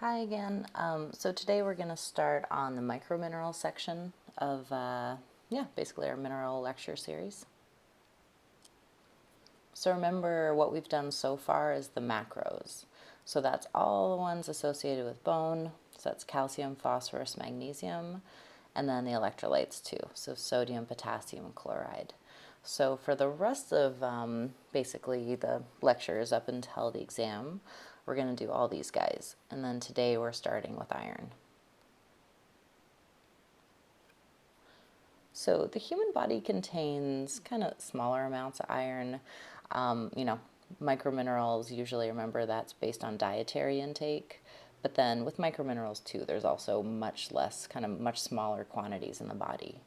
Hi again. So today we're going to start on the micromineral section of, basically our mineral lecture series. So remember what we've done so far is the macros. So that's all the ones associated with bone. So that's calcium, phosphorus, magnesium, and then the electrolytes too. So sodium, potassium, chloride. So for the rest of basically the lectures up until the exam, we're going to do all these guys. And then today we're starting with iron. So the human body contains kind of smaller amounts of iron. Microminerals, usually remember that's based on dietary intake. But then with microminerals too, there's also much less, kind of much smaller quantities in the body.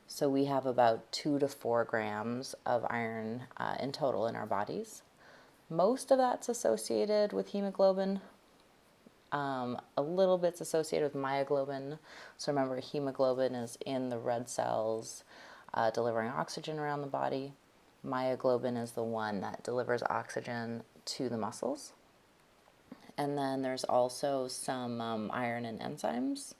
So we have about 2 to 4 grams of iron in total in our bodies. Most of that's associated with hemoglobin. A little bit's associated with myoglobin. So remember, hemoglobin is in the red cells delivering oxygen around the body. Myoglobin is the one that delivers oxygen to the muscles. And then there's also some iron in enzymes.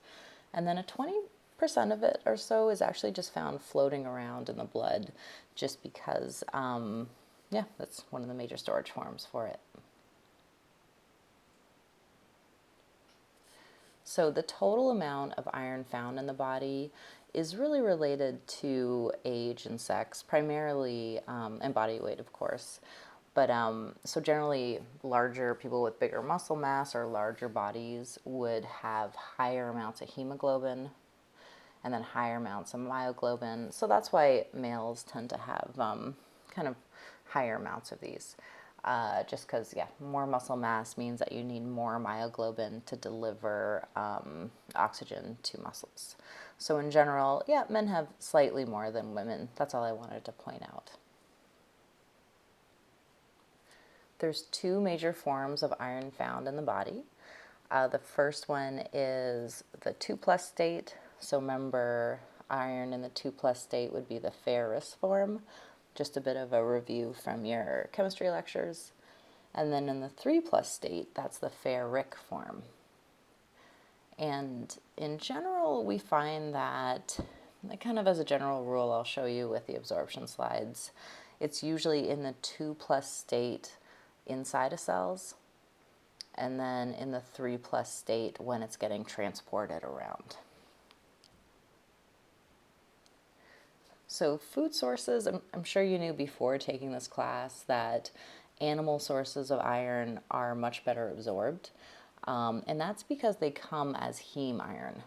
And then a 20% of it or so is actually just found floating around in the blood just because, that's one of the major storage forms for it. So the total amount of iron found in the body is really related to age and sex, primarily, and body weight, of course. But so generally, larger people with bigger muscle mass or larger bodies would have higher amounts of hemoglobin and then higher amounts of myoglobin. So that's why males tend to have kind of higher amounts of these. Just because, more muscle mass means that you need more myoglobin to deliver oxygen to muscles. So in general, men have slightly more than women. That's all I wanted to point out. There's 2 major forms of iron found in the body. The first one is the 2+ state. So remember, iron in the 2+ state would be the ferrous form. Just a bit of a review from your chemistry lectures. And then in the 3+ state, that's the ferric form. And in general, we find that, kind of as a general rule, I'll show you with the absorption slides, it's usually in the 2+ state inside of cells, and then in the 3+ state when it's getting transported around. So food sources, I'm sure you knew before taking this class that animal sources of iron are much better absorbed. And that's because they come as heme iron.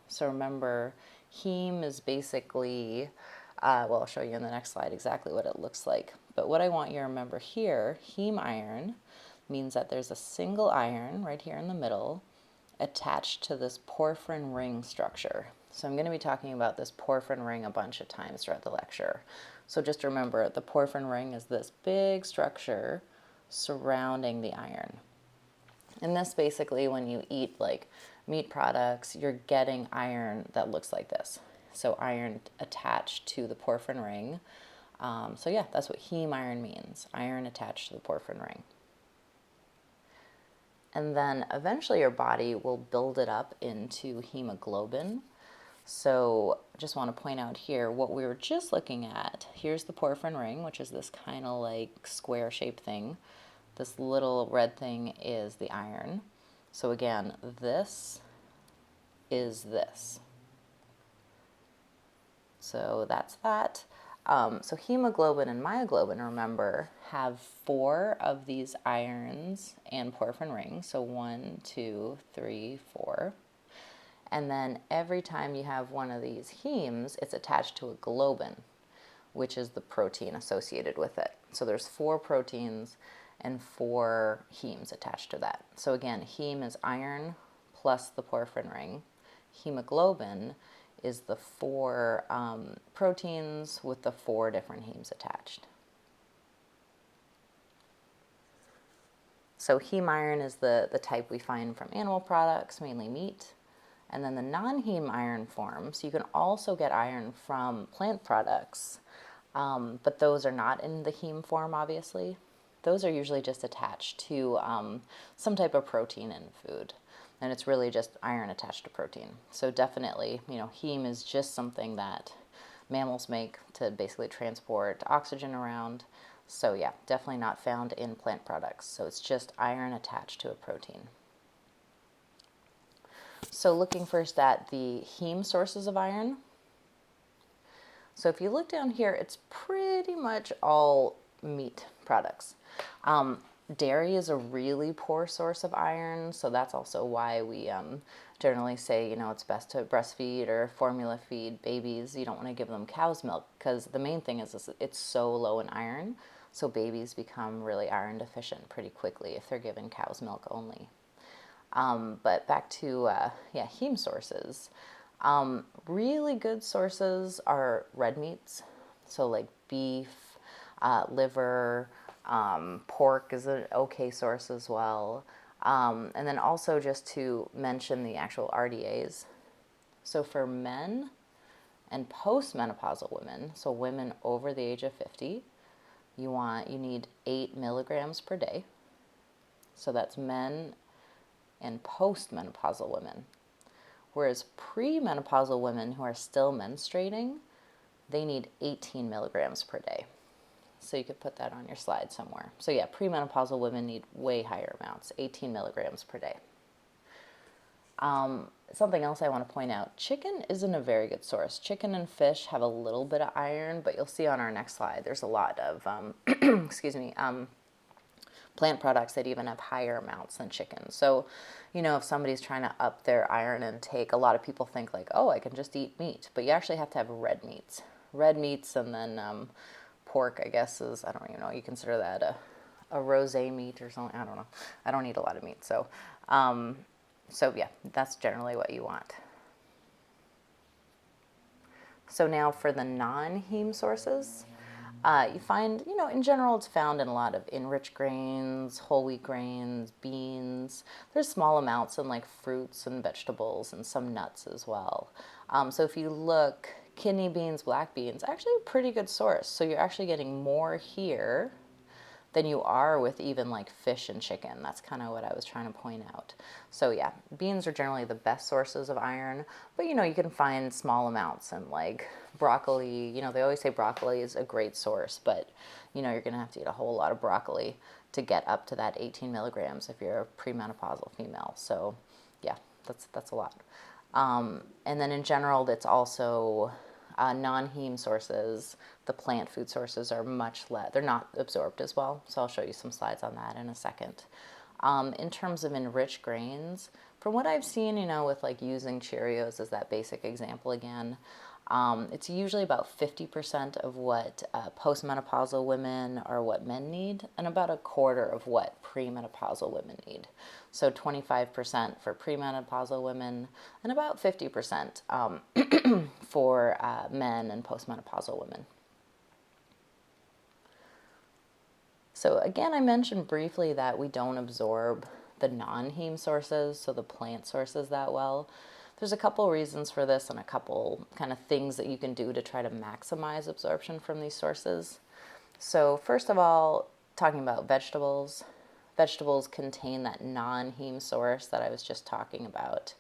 So remember, heme is basically, I'll show you in the next slide exactly what it looks like. But what I want you to remember here, heme iron means that there's a single iron right here in the middle attached to this porphyrin ring structure. So I'm going to be talking about this porphyrin ring a bunch of times throughout the lecture. So just remember, the porphyrin ring is this big structure surrounding the iron. And this basically, when you eat like meat products, you're getting iron that looks like this. So iron attached to the porphyrin ring. That's what heme iron means, iron attached to the porphyrin ring. And then eventually your body will build it up into hemoglobin. So just want to point out here what we were just looking at. Here's the porphyrin ring, which is this kind of like square shaped thing. This little red thing is the iron. So again, this is this. So that's that. So hemoglobin and myoglobin, remember, have 4 of these irons and porphyrin rings. So 1, 2, 3, 4. And then every time you have one of these hemes, it's attached to a globin, which is the protein associated with it. So there's 4 proteins and 4 hemes attached to that. So again, heme is iron plus the porphyrin ring. Hemoglobin is the 4 proteins with the 4 different hemes attached. So heme iron is the type we find from animal products, mainly meat. And then the non-heme iron form, so you can also get iron from plant products, but those are not in the heme form, obviously. Those are usually just attached to some type of protein in food. and it's really just iron attached to protein. So definitely, heme is just something that mammals make to basically transport oxygen around. So yeah, definitely not found in plant products. So it's just iron attached to a protein. So looking first at the heme sources of iron. So if you look down here, it's pretty much all meat products. Dairy is a really poor source of iron, so that's also why we generally say, it's best to breastfeed or formula feed babies. You don't want to give them cow's milk because the main thing is it's so low in iron, so babies become really iron deficient pretty quickly if they're given cow's milk only. But back to, heme sources. Really good sources are red meats, so like beef, liver, pork is an okay source as well. And then also just to mention the actual RDAs. So for men and postmenopausal women, so women over the age of 50, you need 8 milligrams per day. So that's men and postmenopausal women. Whereas premenopausal women who are still menstruating, they need 18 milligrams per day. So you could put that on your slide somewhere. So yeah, premenopausal women need way higher amounts, 18 milligrams per day. Something else I want to point out, chicken isn't a very good source. Chicken and fish have a little bit of iron, but you'll see on our next slide, there's a lot of, plant products that even have higher amounts than chicken. So, if somebody's trying to up their iron intake, a lot of people think like, oh, I can just eat meat, but you actually have to have red meats. Red meats, and then pork, I guess, is, I don't even know, you consider that a rosé meat or something. I don't know. I don't eat a lot of meat. So yeah, that's generally what you want. So now for the non-heme sources, you find, in general, it's found in a lot of enriched grains, whole wheat grains, beans. There's small amounts in like fruits and vegetables and some nuts as well. So if you look, kidney beans, black beans, actually a pretty good source. So you're actually getting more here than you are with even like fish and chicken. That's kind of what I was trying to point out. So yeah, beans are generally the best sources of iron, but you can find small amounts in like broccoli. They always say broccoli is a great source, but you're gonna have to eat a whole lot of broccoli to get up to that 18 milligrams if you're a premenopausal female. So yeah, that's a lot. And then in general, it's also non-heme sources, the plant food sources are much less, they're not absorbed as well. So I'll show you some slides on that in a second. In terms of enriched grains, from what I've seen, with like using Cheerios as that basic example again, it's usually about 50% of what postmenopausal women or what men need, and about a quarter of what premenopausal women need. So 25% for premenopausal women, and about 50% for men and postmenopausal women. So again, I mentioned briefly that we don't absorb the non-heme sources, so the plant sources, that well. There's a couple reasons for this and a couple kind of things that you can do to try to maximize absorption from these sources. So first of all, talking about vegetables. Vegetables contain that non-heme source that I was just talking about.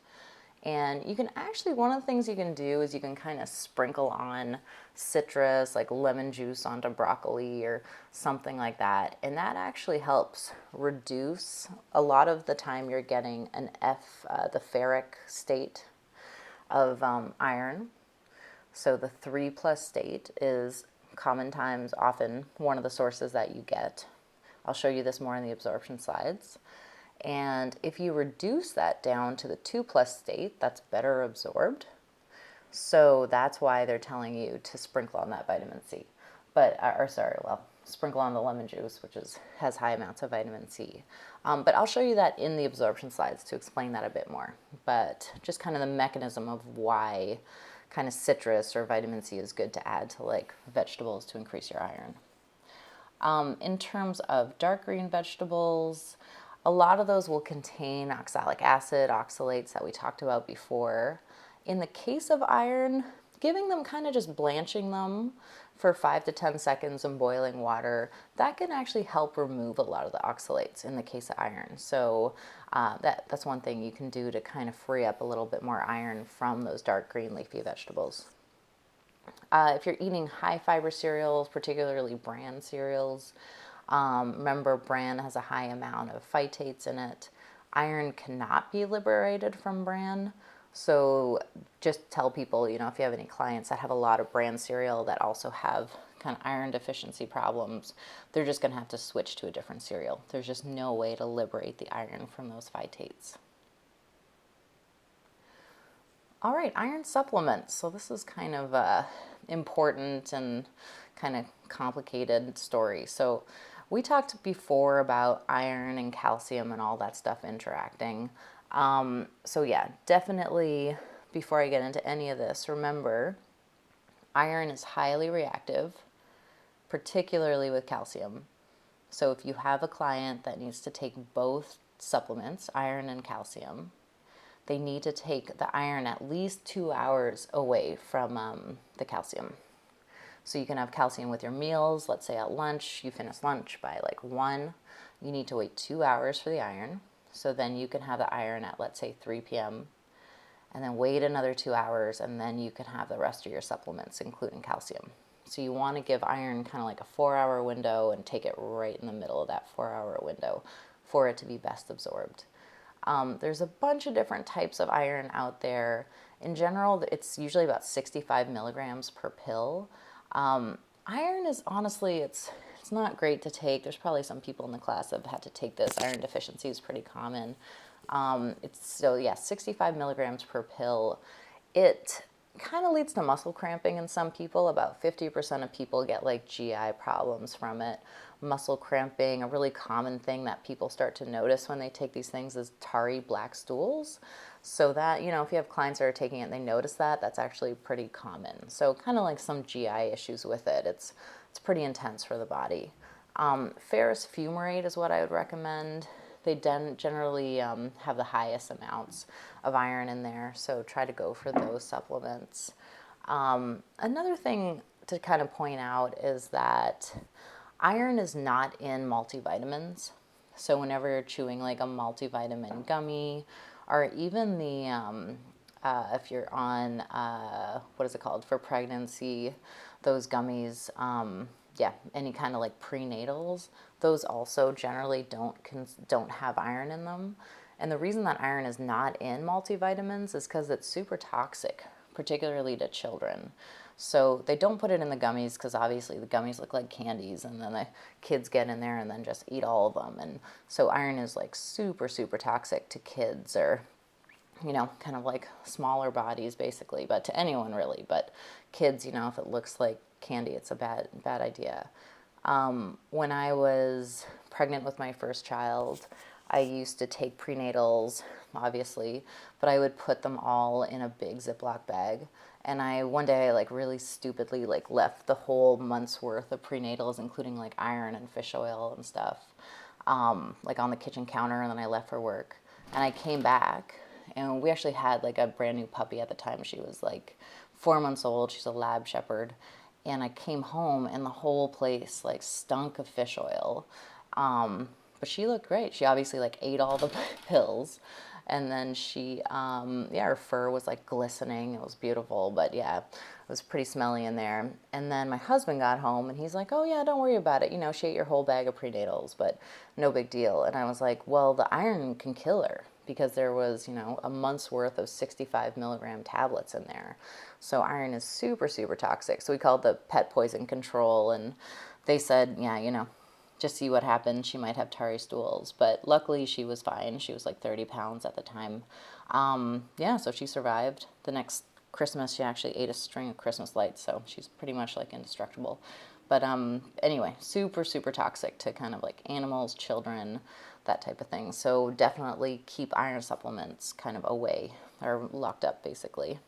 And you can actually, one of the things you can do is you can kind of sprinkle on citrus, like lemon juice onto broccoli or something like that. And that actually helps reduce, a lot of the time you're getting an the ferric state of iron. So the 3+ state is often one of the sources that you get. I'll show you this more in the absorption slides. And if you reduce that down to the 2+ state, that's better absorbed. So that's why they're telling you to sprinkle on that vitamin C. Sprinkle on the lemon juice, which has high amounts of vitamin C. But I'll show you that in the absorption slides to explain that a bit more. But just kind of the mechanism of why kind of citrus or vitamin C is good to add to like vegetables to increase your iron. In terms of dark green vegetables, a lot of those will contain oxalic acid, oxalates that we talked about before. In the case of iron, giving them kind of just blanching them for 5 to 10 seconds in boiling water, that can actually help remove a lot of the oxalates in the case of iron. So that's one thing you can do to kind of free up a little bit more iron from those dark green leafy vegetables. If you're eating high fiber cereals, particularly bran cereals, remember bran has a high amount of phytates in it. Iron cannot be liberated from bran. So just tell people, if you have any clients that have a lot of bran cereal that also have kind of iron deficiency problems, they're just going to have to switch to a different cereal. There's just no way to liberate the iron from those phytates. All right, iron supplements. So this is kind of a important and kind of complicated story. So we talked before about iron and calcium and all that stuff interacting. So yeah, definitely before I get into any of this, remember iron is highly reactive, particularly with calcium. So if you have a client that needs to take both supplements, iron and calcium, they need to take the iron at least 2 hours away from the calcium. So you can have calcium with your meals. Let's say at lunch, you finish lunch by like 1. You need to wait 2 hours for the iron. So then you can have the iron at, let's say, 3 p.m. And then wait another 2 hours, and then you can have the rest of your supplements, including calcium. So you want to give iron kind of like a 4-hour window and take it right in the middle of that 4-hour window for it to be best absorbed. There's a bunch of different types of iron out there. In general, it's usually about 65 milligrams per pill. Iron is honestly, it's not great to take. There's probably some people in the class that have had to take this. Iron deficiency is pretty common. So yeah, 65 milligrams per pill. It kind of leads to muscle cramping in some people. About 50% of people get like GI problems from it. Muscle cramping, a really common thing that people start to notice when they take these things is tarry black stools. So that, if you have clients that are taking it and they notice that, that's actually pretty common. So kind of like some GI issues with it. It's pretty intense for the body. Ferrous fumarate is what I would recommend. They generally have the highest amounts of iron in there, so try to go for those supplements. Another thing to kind of point out is that iron is not in multivitamins. So whenever you're chewing like a multivitamin gummy, or even if you're on, what is it called, for pregnancy, those gummies, any kind of like prenatals, those also generally don't have iron in them. And the reason that iron is not in multivitamins is because it's super toxic, particularly to children. So they don't put it in the gummies because obviously the gummies look like candies, and then the kids get in there and then just eat all of them. And so iron is like super, super toxic to kids, or kind of like smaller bodies basically, but to anyone really. But kids, if it looks like candy, it's a bad idea. When I was pregnant with my first child, I used to take prenatals, obviously, but I would put them all in a big Ziploc bag. And one day I like really stupidly like left the whole month's worth of prenatals, including like iron and fish oil and stuff, like on the kitchen counter, and then I left for work. And I came back, and we actually had like a brand new puppy at the time. She was like 4 months old. She's a lab shepherd. And I came home and the whole place like stunk of fish oil. But she looked great. She obviously like ate all the pills. And then she, her fur was like glistening. It was beautiful, but yeah, it was pretty smelly in there. And then my husband got home and he's like, oh yeah, don't worry about it. She ate your whole bag of prenatals, but no big deal. And I was like, well, the iron can kill her, because there was, a month's worth of 65 milligram tablets in there. So iron is super, super toxic. So we called the pet poison control, and they said, yeah, just see what happened. She might have tarry stools, but luckily she was fine. She was like 30 pounds at the time. So she survived. The next Christmas, she actually ate a string of Christmas lights, so she's pretty much like indestructible. But anyway, super, super toxic to kind of like animals, children, that type of thing. So definitely keep iron supplements kind of away, or locked up basically.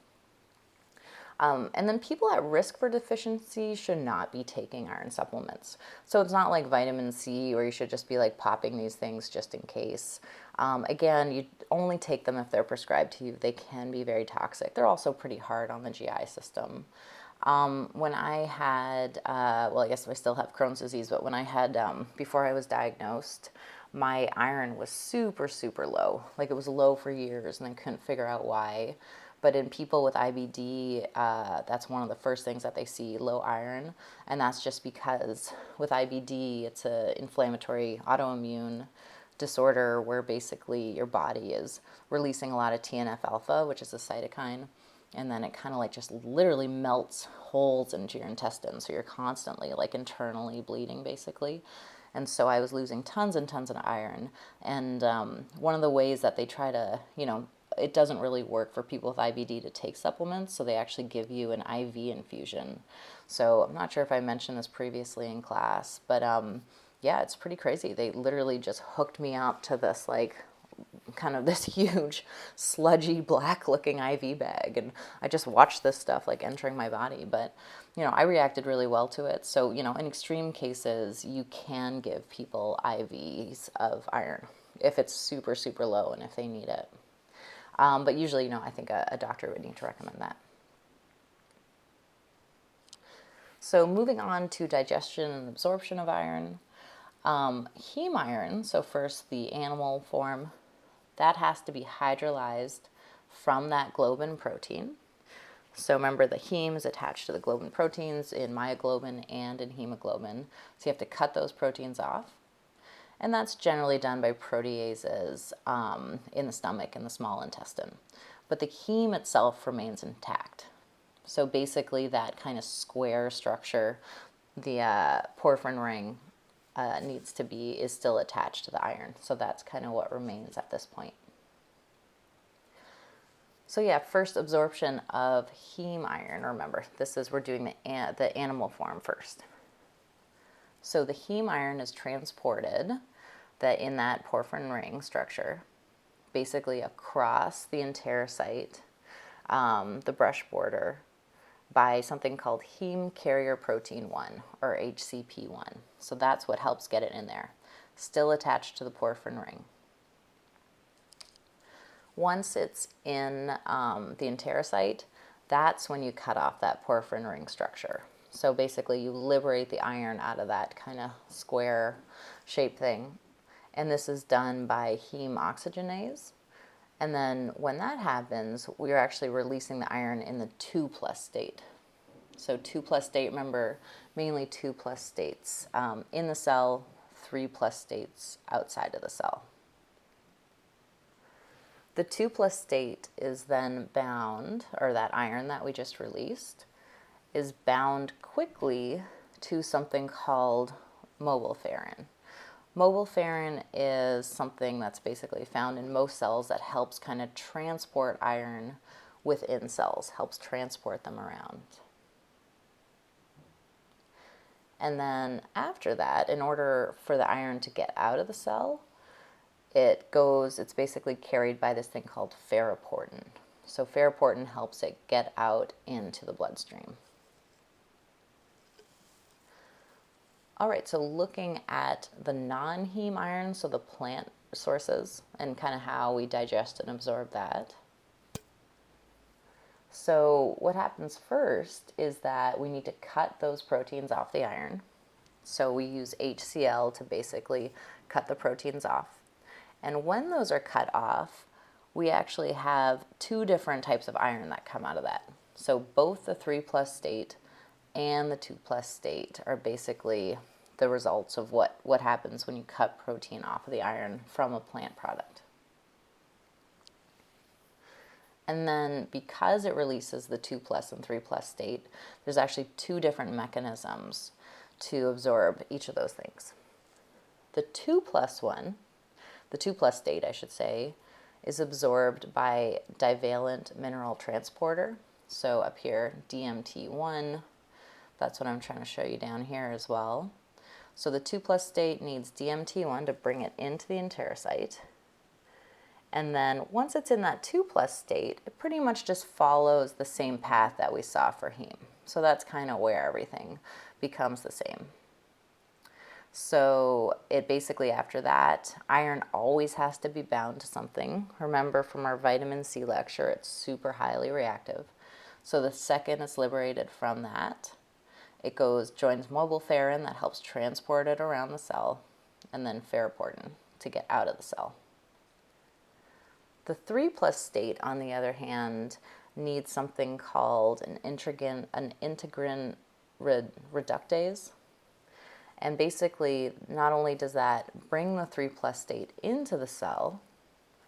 And then people at risk for deficiency should not be taking iron supplements. So it's not like vitamin C where you should just be like popping these things just in case. Again, you only take them if they're prescribed to you. They can be very toxic. They're also pretty hard on the GI system. When I had, well, I guess I still have Crohn's disease, but when I had, before I was diagnosed, my iron was super, super low. Like it was low for years and I couldn't figure out why. But in people with IBD, that's one of the first things that they see, low iron. And that's just because with IBD, it's an inflammatory autoimmune disorder where basically your body is releasing a lot of TNF alpha, which is a cytokine, and then it kind of like just literally melts holes into your intestines. So you're constantly like internally bleeding basically. And so I was losing tons and tons of iron. And one of the ways that they try to, it doesn't really work for people with IBD to take supplements. So they actually give you an IV infusion. So I'm not sure if I mentioned this previously in class, but yeah, it's pretty crazy. They literally just hooked me up to this like kind of this huge sludgy black looking IV bag, and I just watched this stuff like entering my body. But I reacted really well to it. So in extreme cases you can give people IVs of iron if it's super super low and if they need it. But usually I think a doctor would need to recommend that. So moving on to digestion and absorption of iron. Heme iron, so first the animal form, that has to be hydrolyzed from that globin protein. So remember, the heme is attached to the globin proteins in myoglobin and in hemoglobin. So you have to cut those proteins off. And that's generally done by proteases in the stomach and the small intestine. But the heme itself remains intact. So basically that kind of square structure, the porphyrin ring is still attached to the iron. So that's kind of what remains at this point. So yeah, first absorption of heme iron. Remember, we're doing the animal form first. So the heme iron is transported in that porphyrin ring structure, basically across the enterocyte, the brush border, by something called heme carrier protein 1, or HCP1. So that's what helps get it in there, still attached to the porphyrin ring. Once it's in the enterocyte, that's when you cut off that porphyrin ring structure. So basically you liberate the iron out of that kind of square shape thing. And this is done by heme oxygenase. And then when that happens, we're actually releasing the iron in the 2+ state. So 2+ state, remember, mainly 2+ states in the cell, 3+ states outside of the cell. The 2+ state is then bound, or that iron that we just released, is bound quickly to something called mobylferrin. Mobylferrin is something that's basically found in most cells that helps kind of transport iron within cells, helps transport them around. And then after that, in order for the iron to get out of the cell, it's basically carried by this thing called ferroportin. So ferroportin helps it get out into the bloodstream. All right, so looking at the non-heme iron, so the plant sources, and kind of how we digest and absorb that. So what happens first is that we need to cut those proteins off the iron. So we use HCl to basically cut the proteins off. And when those are cut off, we actually have two different types of iron that come out of that. So both the 3+ state and the 2+ state are basically the results of what happens when you cut protein off of the iron from a plant product. And then because it releases the 2+ and 3+ state, there's actually two different mechanisms to absorb each of those things. The 2+ state, I should say, is absorbed by divalent mineral transporter. So up here, DMT1, that's what I'm trying to show you down here as well. So the 2+ state needs DMT1 to bring it into the enterocyte. And then once it's in that 2+ state, it pretty much just follows the same path that we saw for heme. So that's kind of where everything becomes the same. So it basically, after that, iron always has to be bound to something. Remember from our vitamin C lecture, it's super highly reactive. So the second it's liberated from that, it joins mobile-ferrin that helps transport it around the cell, and then ferroportin to get out of the cell. The 3 plus state, on the other hand, needs something called an integrin reductase. And basically, not only does that bring the 3 plus state into the cell,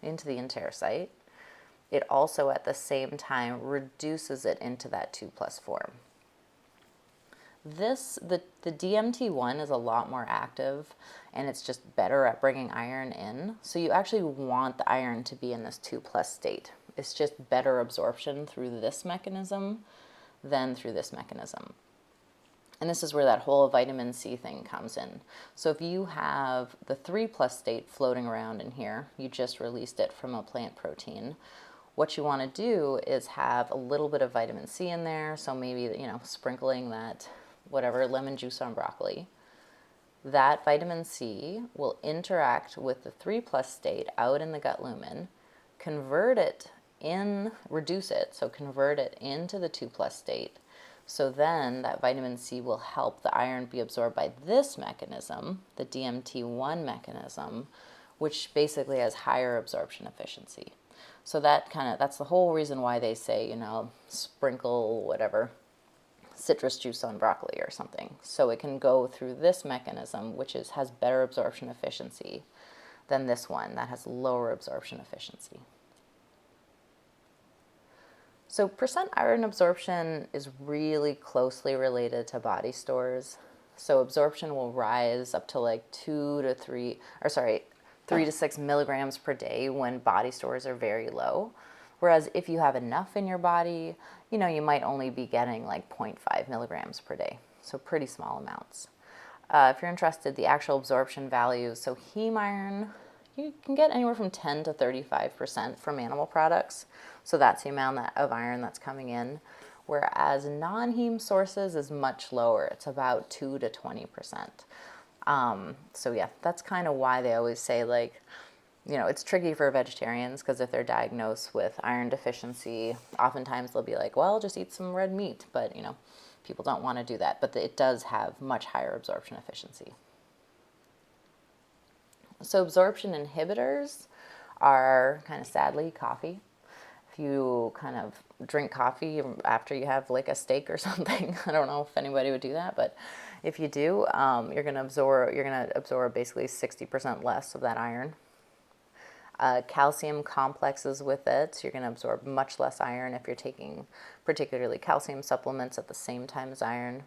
into the enterocyte, it also at the same time reduces it into that 2 plus form. The DMT1 is a lot more active, and it's just better at bringing iron in. So you actually want the iron to be in this 2 plus state. It's just better absorption through this mechanism than through this mechanism. And this is where that whole vitamin C thing comes in. So if you have the 3 plus state floating around in here, you just released it from a plant protein. What you want to do is have a little bit of vitamin C in there. So maybe, sprinkling that whatever lemon juice on broccoli. That vitamin C will interact with the 3 plus state out in the gut lumen, reduce it, so convert it into the 2 plus state. So then that vitamin C will help the iron be absorbed by this mechanism, the DMT1 mechanism, which basically has higher absorption efficiency. So that's the whole reason why they say, sprinkle whatever citrus juice on broccoli or something. So it can go through this mechanism, which has better absorption efficiency than this one that has lower absorption efficiency. So percent iron absorption is really closely related to body stores. So absorption will rise up to like 3 to 6 milligrams per day when body stores are very low. Whereas if you have enough in your body, you might only be getting like 0.5 milligrams per day. So pretty small amounts. If you're interested, the actual absorption values, so heme iron, you can get anywhere from 10 to 35% from animal products. So that's the amount of iron that's coming in. Whereas non-heme sources is much lower. It's about 2 to 20%. So yeah, that's kind of why they always say it's tricky for vegetarians because if they're diagnosed with iron deficiency, oftentimes they'll be like, well, just eat some red meat. But, people don't want to do that. But it does have much higher absorption efficiency. So absorption inhibitors are kind of sadly coffee. If you kind of drink coffee after you have like a steak or something, I don't know if anybody would do that, but if you do, you're going to absorb basically 60% less of that iron. Calcium complexes with it, so you're going to absorb much less iron if you're taking particularly calcium supplements at the same time as iron.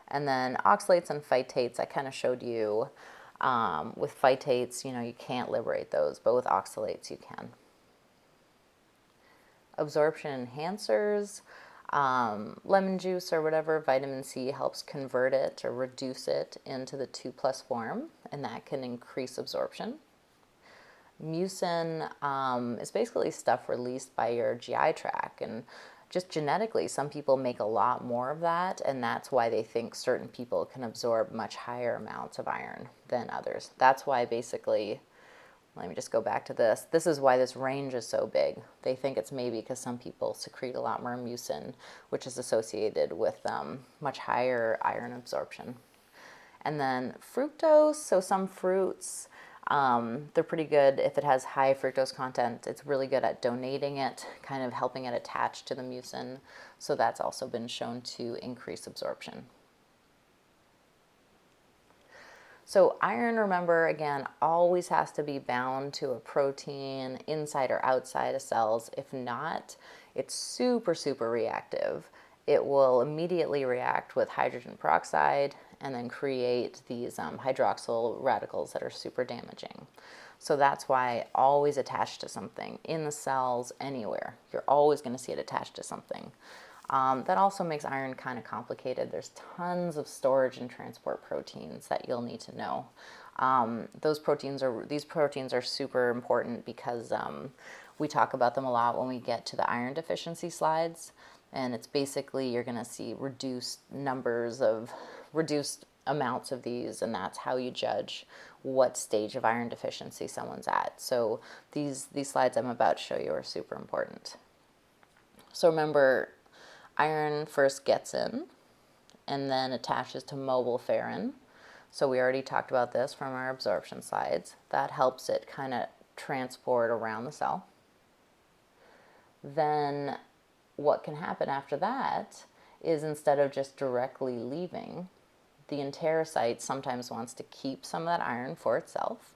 And then oxalates and phytates, I kind of showed you. With phytates, you can't liberate those, but with oxalates you can. Absorption enhancers, lemon juice or whatever, vitamin C helps convert it or reduce it into the 2 plus form, and that can increase absorption. Mucin is basically stuff released by your GI tract, and just genetically, some people make a lot more of that, and that's why they think certain people can absorb much higher amounts of iron than others. That's why basically, let me just go back to this. This is why this range is so big. They think it's maybe because some people secrete a lot more mucin, which is associated with much higher iron absorption. And then fructose, so some fruits, they're pretty good if it has high fructose content. It's really good at donating it, kind of helping it attach to the mucin. So that's also been shown to increase absorption. So iron, remember, again, always has to be bound to a protein inside or outside of cells. If not, it's super, super reactive. It will immediately react with hydrogen peroxide and then create these hydroxyl radicals that are super damaging. So that's why always attached to something in the cells, anywhere. You're always going to see it attached to something. That also makes iron kind of complicated. There's tons of storage and transport proteins that you'll need to know. These proteins are super important because we talk about them a lot when we get to the iron deficiency slides. And it's basically, you're going to see reduced amounts of these, and that's how you judge what stage of iron deficiency someone's at. So these slides I'm about to show you are super important. So remember, iron first gets in and then attaches to mobile ferrin. So we already talked about this from our absorption slides. That helps it kind of transport around the cell. Then what can happen after that is, instead of just directly leaving, the enterocyte sometimes wants to keep some of that iron for itself.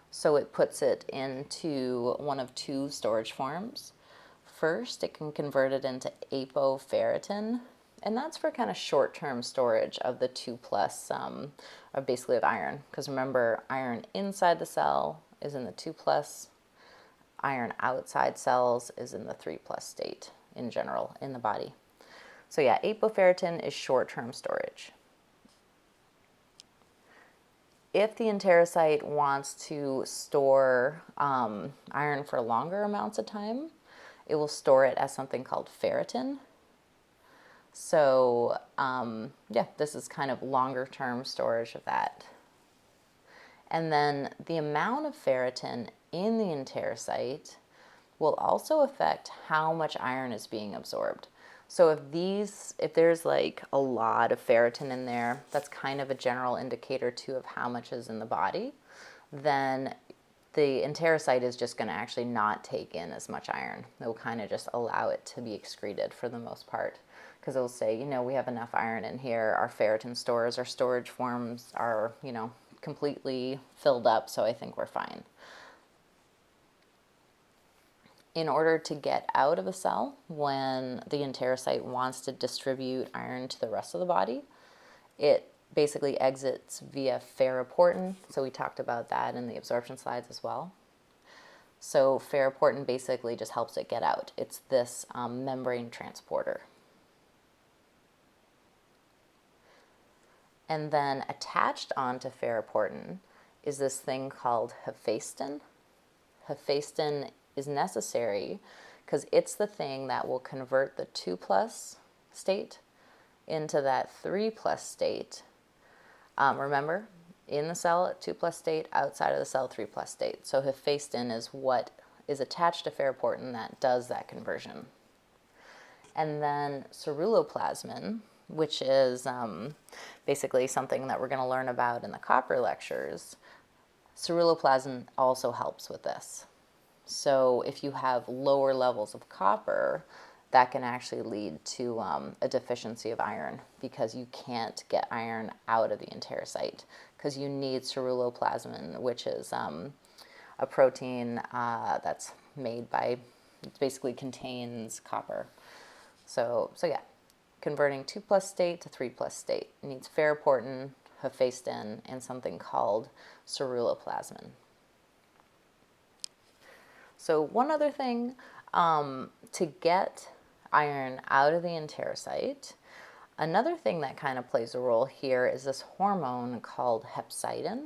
So it puts it into one of two storage forms. First, it can convert it into apoferritin, and that's for kind of short-term storage of the 2 plus, of basically of iron. Because remember, iron inside the cell is in the 2 plus, iron outside cells is in the 3 plus state in general in the body. So yeah, apoferritin is short-term storage. If the enterocyte wants to store iron for longer amounts of time, it will store it as something called ferritin. So yeah, this is kind of longer term storage of that. And then the amount of ferritin in the enterocyte will also affect how much iron is being absorbed. So if there's like a lot of ferritin in there, that's kind of a general indicator too of how much is in the body, then the enterocyte is just going to actually not take in as much iron. It will kind of just allow it to be excreted for the most part, because it will say, you know, we have enough iron in here, our ferritin stores, our storage forms are, you know, completely filled up, so I think we're fine. In order to get out of a cell when the enterocyte wants to distribute iron to the rest of the body, it basically exits via ferroportin. So we talked about that in the absorption slides as well. So ferroportin basically just helps it get out. It's this membrane transporter. And then attached onto ferroportin is this thing called hephaestin. Hephaestin is necessary because it's the thing that will convert the 2 plus state into that 3 plus state. Remember, in the cell, 2 plus state, outside of the cell, 3 plus state. So hephaestin is what is attached to ferroportin that does that conversion. And then ceruloplasmin, which is basically something that we're going to learn about in the copper lectures, ceruloplasmin also helps with this. So if you have lower levels of copper, that can actually lead to a deficiency of iron, because you can't get iron out of the enterocyte because you need ceruloplasmin, which is a protein that's made by, it basically contains copper. So yeah, converting 2 plus state to 3 plus state. It needs ferroportin, hephaestin, and something called ceruloplasmin. So one other thing, to get iron out of the enterocyte, another thing that kind of plays a role here is this hormone called hepcidin.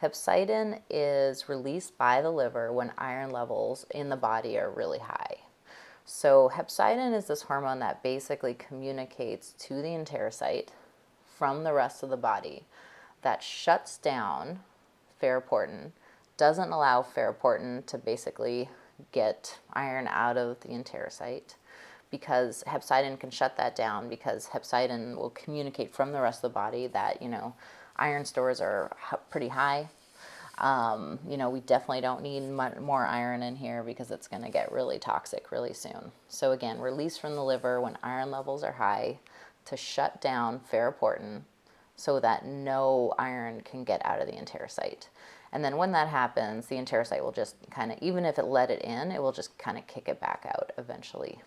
Hepcidin is released by the liver when iron levels in the body are really high. So hepcidin is this hormone that basically communicates to the enterocyte from the rest of the body, that shuts down ferroportin, doesn't allow ferroportin to basically get iron out of the enterocyte, because hepcidin can shut that down, because hepcidin will communicate from the rest of the body that, you know, iron stores are pretty high. You know, we definitely don't need more iron in here because it's going to get really toxic really soon. So again, release from the liver when iron levels are high to shut down ferroportin so that no iron can get out of the enterocyte. And then when that happens, the enterocyte will just kind of, even if it let it in, it will just kind of kick it back out eventually.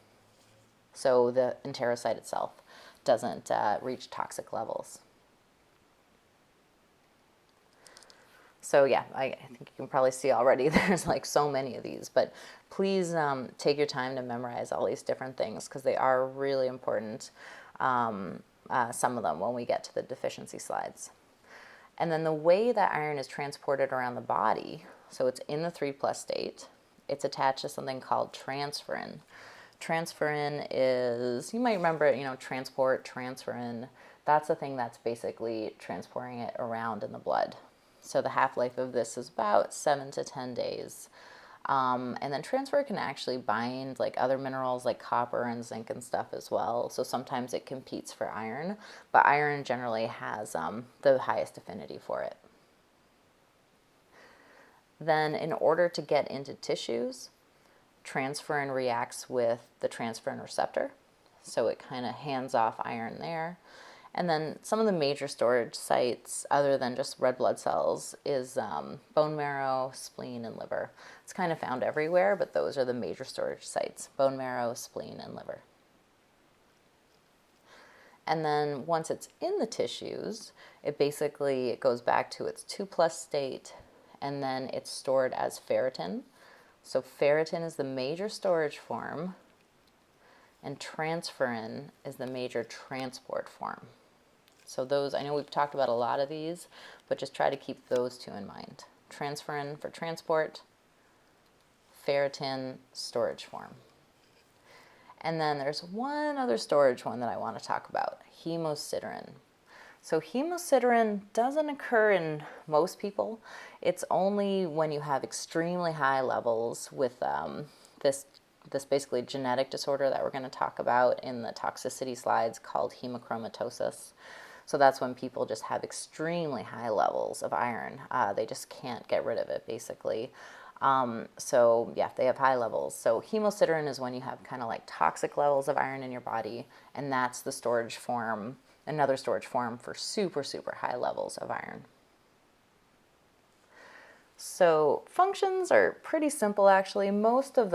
So the enterocyte itself doesn't reach toxic levels. So yeah, I think you can probably see already there's like so many of these, but please take your time to memorize all these different things, because they are really important, some of them, when we get to the deficiency slides. And then the way that iron is transported around the body, so it's in the 3 plus state, it's attached to something called transferrin. Transferrin is, you might remember it, you know, transport, transferrin. That's the thing that's basically transporting it around in the blood. So the half-life of this is about 7 to 10 days. And then transfer can actually bind like other minerals like copper and zinc and stuff as well. So sometimes it competes for iron, but iron generally has the highest affinity for it. Then in order to get into tissues, transferrin reacts with the transferrin receptor. So it kind of hands off iron there. And then some of the major storage sites, other than just red blood cells, is bone marrow, spleen, and liver. It's kind of found everywhere, but those are the major storage sites: bone marrow, spleen, and liver. And then once it's in the tissues, it goes back to its 2+ state, and then it's stored as ferritin. So ferritin is the major storage form, and transferrin is the major transport form. So those, I know we've talked about a lot of these, but just try to keep those two in mind. Transferrin for transport, ferritin storage form. And then there's one other storage one that I want to talk about, hemosiderin. So hemosiderin doesn't occur in most people. It's only when you have extremely high levels with this basically genetic disorder that we're going to talk about in the toxicity slides called hemochromatosis. So that's when people just have extremely high levels of iron. They just can't get rid of it, basically. So yeah, they have high levels. So hemosiderin is when you have kind of like toxic levels of iron in your body, and that's the storage form, another storage form for super, super high levels of iron. So functions are pretty simple, actually. Most of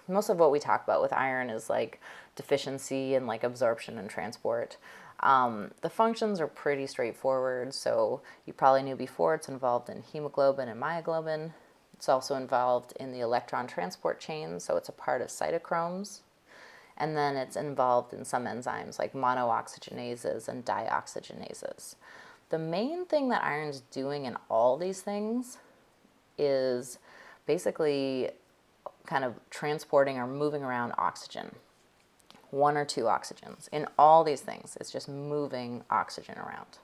what we talk about with iron is like deficiency and like absorption and transport. The functions are pretty straightforward. So you probably knew before it's involved in hemoglobin and myoglobin. It's also involved in the electron transport chain, so it's a part of cytochromes. And then it's involved in some enzymes like monooxygenases and dioxygenases. The main thing that iron's doing in all these things is basically kind of transporting or moving around oxygen. 1 or 2 oxygens. In all these things, it's just moving oxygen around.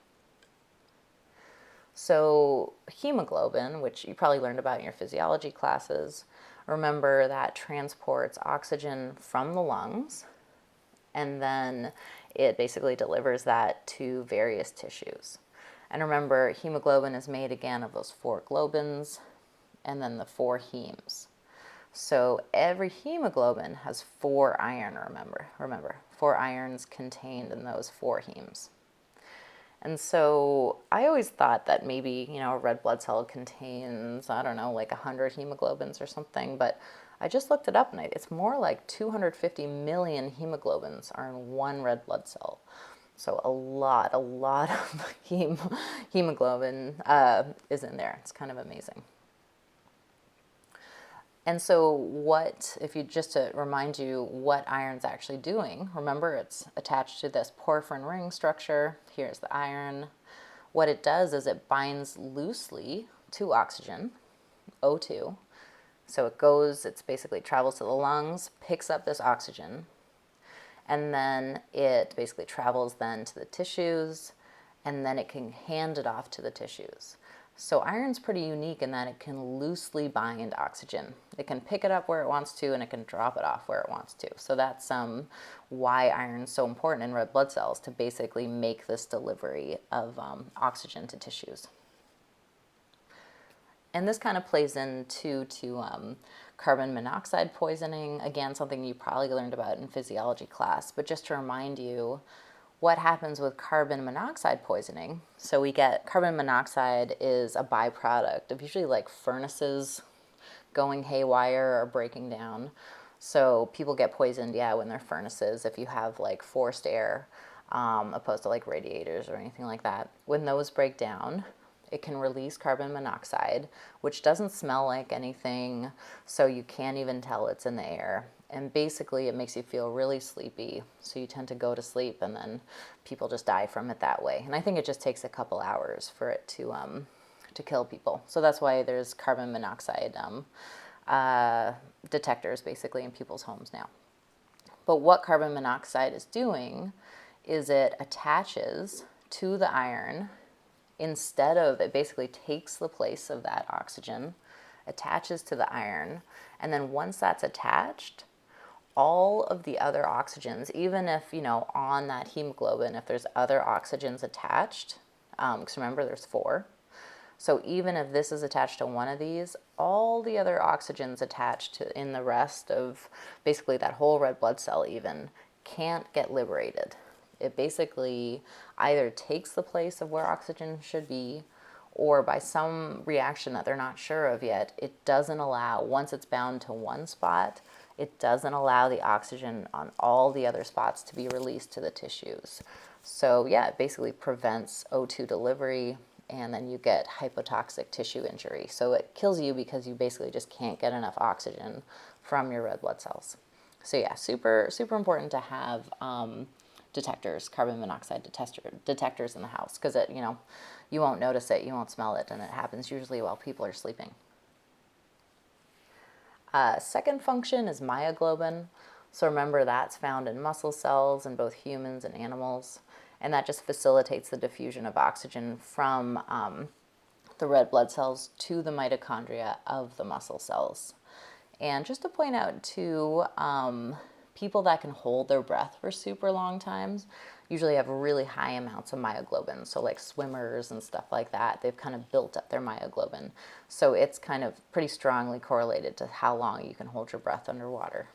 So hemoglobin, which you probably learned about in your physiology classes, remember that transports oxygen from the lungs, and then it basically delivers that to various tissues. And remember, hemoglobin is made again of those 4 globins and then the 4 hemes. So every hemoglobin has 4 iron, remember, 4 irons contained in those 4 hemes. And so I always thought that maybe, a red blood cell contains, I don't know, like 100 hemoglobins or something, but I just looked it up and it's more like 250 million hemoglobins are in one red blood cell. So a lot of hemoglobin is in there. It's kind of amazing. And so just to remind you what iron's actually doing, remember it's attached to this porphyrin ring structure. Here's the iron. What it does is it binds loosely to oxygen, O2. So it basically travels to the lungs, picks up this oxygen, and then it basically travels then to the tissues, and then it can hand it off to the tissues. So iron's pretty unique in that it can loosely bind oxygen. It can pick it up where it wants to, and it can drop it off where it wants to. So that's why iron's so important in red blood cells, to basically make this delivery of oxygen to tissues. And this kind of plays into carbon monoxide poisoning. Again, something you probably learned about in physiology class, but just to remind you, what happens with carbon monoxide poisoning. So we get carbon monoxide is a byproduct of usually like furnaces going haywire or breaking down. So people get poisoned, when they're furnaces, if you have like forced air, opposed to like radiators or anything like that. When those break down, it can release carbon monoxide, which doesn't smell like anything, so you can't even tell it's in the air. And basically, it makes you feel really sleepy, so you tend to go to sleep, and then people just die from it that way. And I think it just takes a couple hours for it to kill people. So that's why there's carbon monoxide detectors basically in people's homes now. But what carbon monoxide is doing is it attaches to the iron. Instead of, it basically takes the place of that oxygen attaches to the iron, and then once that's attached, all of the other oxygens, even if, on that hemoglobin, if there's other oxygens attached, because remember there's 4. So even if this is attached to one of these, all the other oxygens attached to in the rest of basically that whole red blood cell even can't get liberated. It basically either takes the place of where oxygen should be, or by some reaction that they're not sure of yet, it doesn't allow, once it's bound to one spot, it doesn't allow the oxygen on all the other spots to be released to the tissues. So yeah, it basically prevents O2 delivery, and then you get hypotoxic tissue injury. So it kills you because you basically just can't get enough oxygen from your red blood cells. So yeah, super, super important to have detectors, carbon monoxide detectors in the house, because you won't notice it, you won't smell it, and it happens usually while people are sleeping. Second function is myoglobin. So remember, that's found in muscle cells in both humans and animals, and that just facilitates the diffusion of oxygen from the red blood cells to the mitochondria of the muscle cells. And just to point out too, people that can hold their breath for super long times usually have really high amounts of myoglobin. So like swimmers and stuff like that, they've kind of built up their myoglobin. So it's kind of pretty strongly correlated to how long you can hold your breath underwater.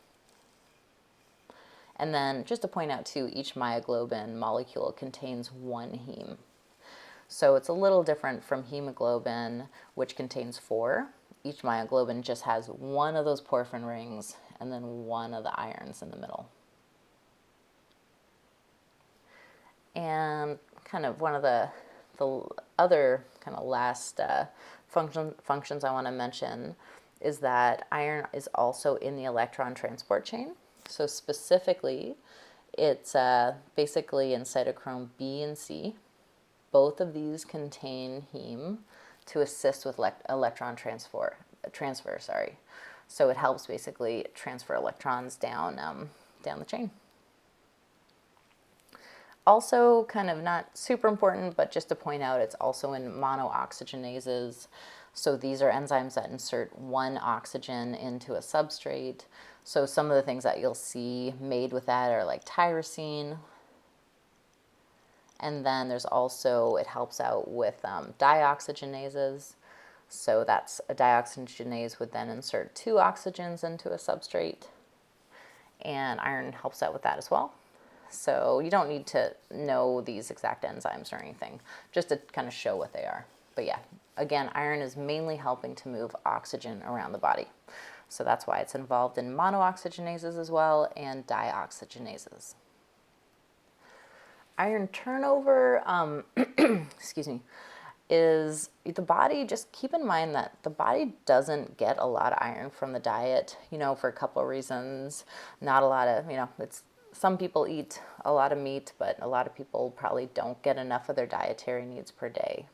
And then just to point out too, each myoglobin molecule contains 1 heme. So it's a little different from hemoglobin, which contains 4. Each myoglobin just has 1 of those porphyrin rings and then 1 of the irons in the middle. And kind of one of the other kind of last functions I want to mention is that iron is also in the electron transport chain. So specifically, it's basically in cytochrome B and C. Both of these contain heme to assist with electron transfer. So it helps basically transfer electrons down the chain. Also, kind of not super important, but just to point out, it's also in monooxygenases. So these are enzymes that insert 1 oxygen into a substrate. So some of the things that you'll see made with that are like tyrosine. And then there's also, it helps out with dioxygenases. So that's a dioxygenase would then insert 2 oxygens into a substrate. And iron helps out with that as well. So you don't need to know these exact enzymes or anything, just to kind of show what they are. But yeah, again, iron is mainly helping to move oxygen around the body. So that's why it's involved in monooxygenases as well and dioxygenases. Iron turnover, excuse me, is the body, just keep in mind that the body doesn't get a lot of iron from the diet, for a couple of reasons. Not a lot of, some people eat a lot of meat, but a lot of people probably don't get enough of their dietary needs per day.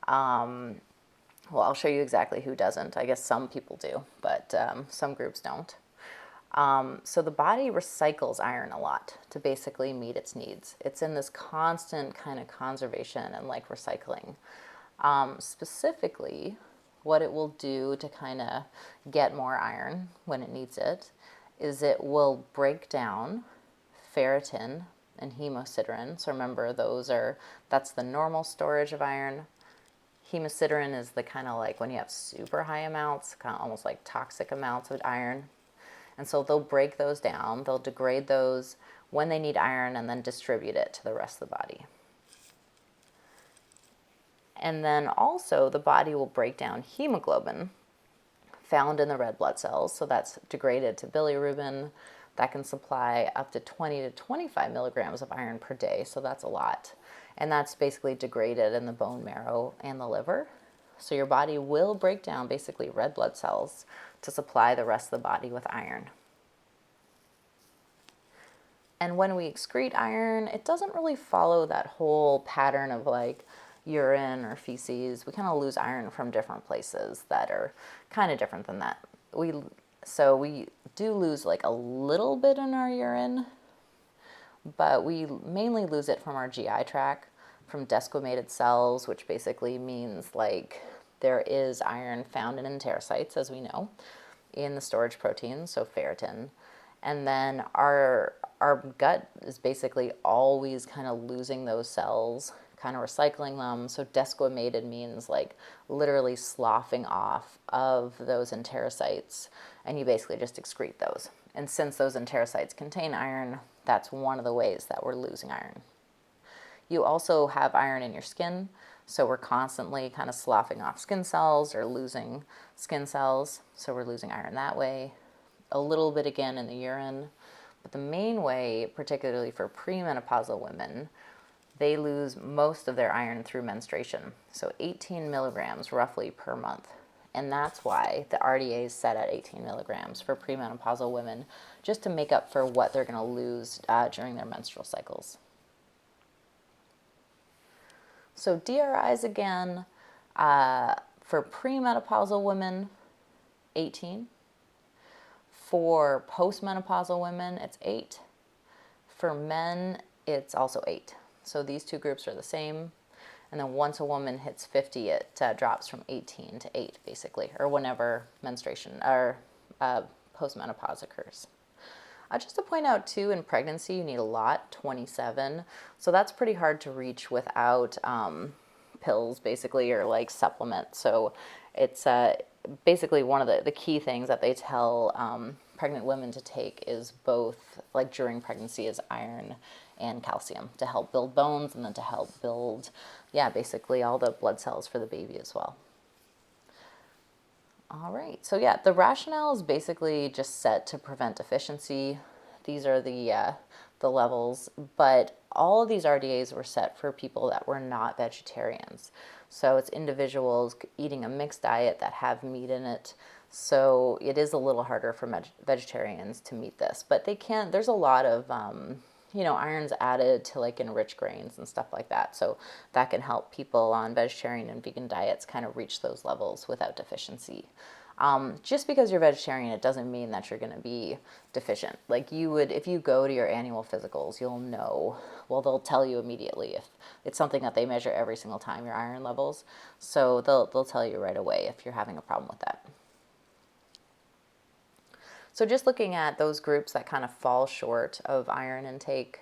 Well, I'll show you exactly who doesn't. I guess some people do, but some groups don't. So the body recycles iron a lot to basically meet its needs. It's in this constant kind of conservation and like recycling. Specifically, what it will do to kind of get more iron when it needs it is it will break down ferritin and hemosiderin. So remember, that's the normal storage of iron. Hemosiderin is the kind of like when you have super high amounts, kind of almost like toxic amounts of iron. And so they'll break those down, they'll degrade those when they need iron and then distribute it to the rest of the body. And then also the body will break down hemoglobin found in the red blood cells. So that's degraded to bilirubin. That can supply up to 20 to 25 milligrams of iron per day. So that's a lot. And that's basically degraded in the bone marrow and the liver. So your body will break down basically red blood cells to supply the rest of the body with iron. And when we excrete iron, it doesn't really follow that whole pattern of like urine or feces. We kind of lose iron from different places that are kind of different than that. So we do lose like a little bit in our urine, but we mainly lose it from our GI tract, from desquamated cells, which basically means like there is iron found in enterocytes, as we know, in the storage proteins, so ferritin. And then our gut is basically always kind of losing those cells, kind of recycling them. So desquamated means like literally sloughing off of those enterocytes, and you basically just excrete those. And since those enterocytes contain iron, that's one of the ways that we're losing iron. You also have iron in your skin, so we're constantly kind of sloughing off skin cells or losing skin cells, so we're losing iron that way. A little bit again in the urine, but the main way, particularly for premenopausal women, they lose most of their iron through menstruation, so 18 milligrams roughly per month. And that's why the RDA is set at 18 milligrams for premenopausal women, just to make up for what they're going to lose during their menstrual cycles. So DRIs again, for premenopausal women, 18. For postmenopausal women, it's 8. For men, it's also 8. So these two groups are the same. And then once a woman hits 50, it drops from 18 to 8, basically, or whenever menstruation or postmenopause occurs. Just to point out, too, in pregnancy, you need a lot, 27. So that's pretty hard to reach without pills, basically, or like supplements. So it's basically one of the key things that they tell pregnant women to take is both, like during pregnancy, is iron and calcium to help build bones and then to help build, basically all the blood cells for the baby as well. All right, so the rationale is basically just set to prevent deficiency. These are the levels, but all of these RDAs were set for people that were not vegetarians. So it's individuals eating a mixed diet that have meat in it. So it is a little harder for vegetarians to meet this, but they can. There's a lot of irons added to like enriched grains and stuff like that. So that can help people on vegetarian and vegan diets kind of reach those levels without deficiency. Just because you're vegetarian, it doesn't mean that you're going to be deficient. Like you would, if you go to your annual physicals, you'll know, well, they'll tell you immediately if it's something that they measure every single time, your iron levels. So they'll tell you right away if you're having a problem with that. So just looking at those groups that kind of fall short of iron intake,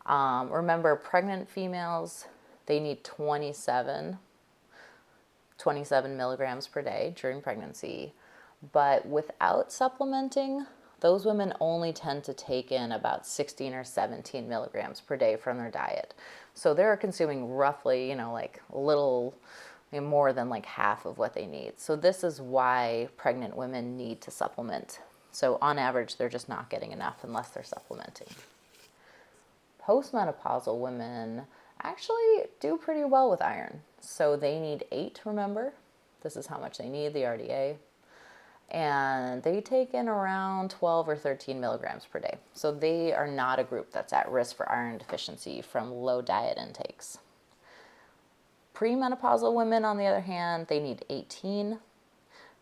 remember pregnant females, they need 27 milligrams per day during pregnancy. But without supplementing, those women only tend to take in about 16 or 17 milligrams per day from their diet. So they're consuming roughly, like a little more than like half of what they need. So this is why pregnant women need to supplement. So on average, they're just not getting enough unless they're supplementing. Postmenopausal women actually do pretty well with iron. So they need 8, remember? This is how much they need, the RDA. And they take in around 12 or 13 milligrams per day. So they are not a group that's at risk for iron deficiency from low diet intakes. Premenopausal women, on the other hand, they need 18.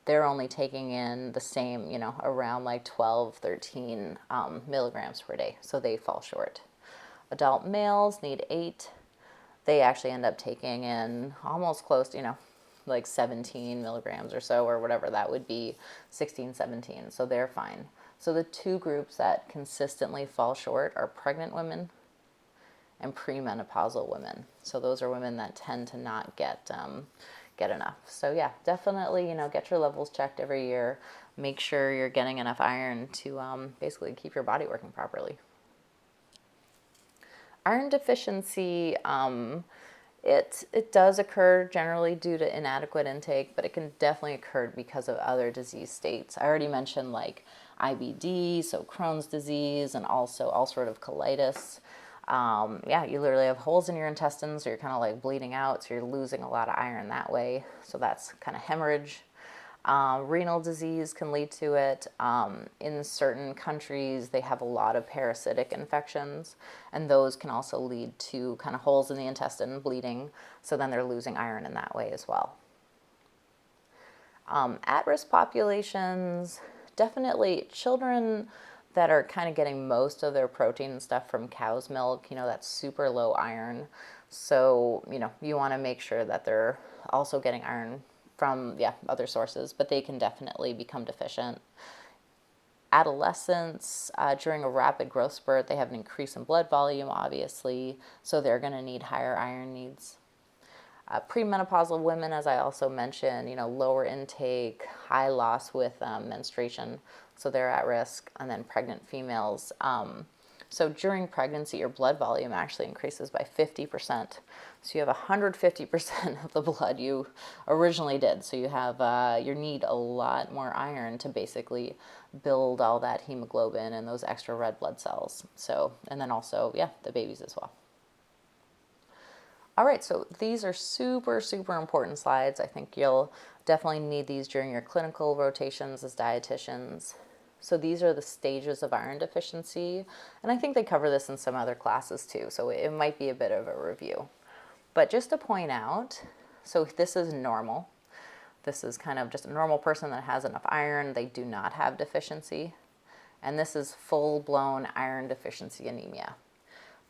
They're only taking in the same, around like 12, 13 milligrams per day. So they fall short. Adult males need 8. They actually end up taking in almost close to, like 17 milligrams or so, or whatever that would be, 16, 17. So they're fine. So the two groups that consistently fall short are pregnant women and premenopausal women. So those are women that tend to not get enough. So definitely, get your levels checked every year. Make sure you're getting enough iron to basically keep your body working properly. Iron deficiency, it does occur generally due to inadequate intake, but it can definitely occur because of other disease states. I already mentioned like IBD, so Crohn's disease, and also ulcerative colitis. You literally have holes in your intestines, so you're kind of like bleeding out, so you're losing a lot of iron that way. So that's kind of hemorrhage. Renal disease can lead to it. In certain countries, they have a lot of parasitic infections, and those can also lead to kind of holes in the intestine, bleeding, so then they're losing iron in that way as well. At-risk populations, definitely children that are kind of getting most of their protein and stuff from cow's milk, that's super low iron. So, you want to make sure that they're also getting iron from other sources, but they can definitely become deficient. Adolescents, during a rapid growth spurt, they have an increase in blood volume, obviously, so they're going to need higher iron needs. Premenopausal women, as I also mentioned, lower intake, high loss with menstruation, so they're at risk. And then pregnant females. So during pregnancy, your blood volume actually increases by 50%. So you have 150% of the blood you originally did. So you have you need a lot more iron to basically build all that hemoglobin and those extra red blood cells. So, and then also, the babies as well. All right, so these are super, super important slides. I think you'll definitely need these during your clinical rotations as dietitians. So these are the stages of iron deficiency, and I think they cover this in some other classes too, so it might be a bit of a review. But just to point out, so this is normal. This is kind of just a normal person that has enough iron. They do not have deficiency. And this is full-blown iron deficiency anemia.